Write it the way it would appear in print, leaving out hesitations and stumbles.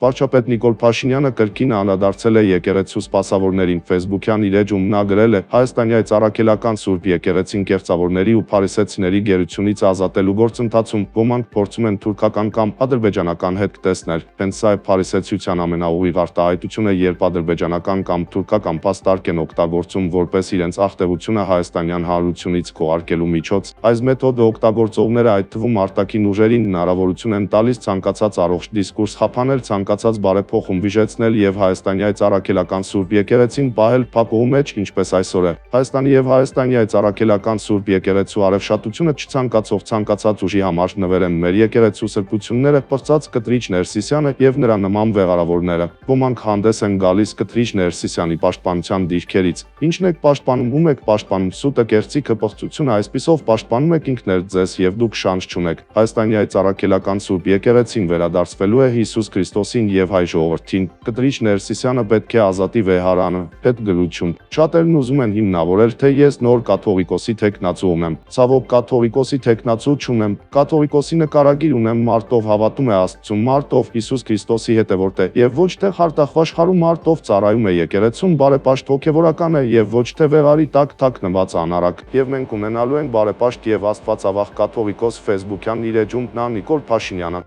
Վարչապետ Նիկոլ Փաշինյանը կրկին անդրադարձել է եկեղեցու սպասավորներին։ Facebook-յան իր էջում նա գրել է. Հայաստանի Ծառաքելական Սուրբ Եկեղեցին կեղծավորների ու փարիսեցիների գերությունից ազատելու գործընթացում ոմանք փորձում են թուրքական կամ ադրբեջանական հետ տեսնել։ Հենց սա է փարիսեցիության ամենաուղիղ արտահայտությունը, երբ ադրբեջանական կամ թուրքական պաստառք են օգտագործում որպես իրենց ախտեղությունը հայաստանյան հանրությունից քողարկելու միջոց։ Այս մեթոդը օգտագործողները, այդ թվում արտաքին ուժերին, հնարավորություն են տալիս ցանկացած առողջ դիսկուրս խափանել, ցանկացած բարեփոխում վիժեցնել եւ Հայաստանի Ծառաքելական Սուրբ Եկեղեցին պահել փակուղու մեջ, ինչպես այսօր է։ Հայաստանի եւ Հայաստանի Ծառաքելական Սուրբ Եկեղեցու արևշատությունը չցանկացող ցանկացած ուժի համար նվեր են մեր եկեղեցու սրբությունները, պրծած Կտրիչ Ներսիսյանը եւ նրա նման վեղարավորները։ Ոմանք հանդես են գալիս Կտրիչ Ներսիսյանի պաշտպանության դիրքերից։ Ինչն եք պաշտպանում, ում եք պաշտպանում, սուտը, կեղծիքը, պղծությունը, այսպիսով պաշտպանում եք ինքներդ ձեզ եւ դուք շանս չունեք։ Հայաստանի Ծառաքելական Սուրբ Եկեղեցին վերադարձվելու է Հիսուս Քրիստոսին եւ հայ ժողովրդին։ Կտրիչ Ներսիսյանը պետք է ազատի վեհարանը։ Հետգրություն։ Շատերն ուզում են հիմնավորել, թե ես նոր կաթողիկոսի թեկնածու ունեմ։ Ցավոք, կաթողիկոսի թեկնածու չունեմ։ Կաթողիկոսի նկարագիր ունեմ, մարդով հավատում է Աստծուն, մարդով Հիսուս Քրիստոսի հետևորդ է եւ ոչ թե խարտախվաշխարու մարդով ծառայում է եկեղեցուն, բարեպաշտ հոգեվորական է եւ ոչ թե վեղարի տակ թաքնված անարակ։ Եվ մենք ունենալու ենք բարեպաշտ եւ աստվածավախ կաթողիկոս Facebook-յան իր էջում նա Նիկոլ Փաշինյանը։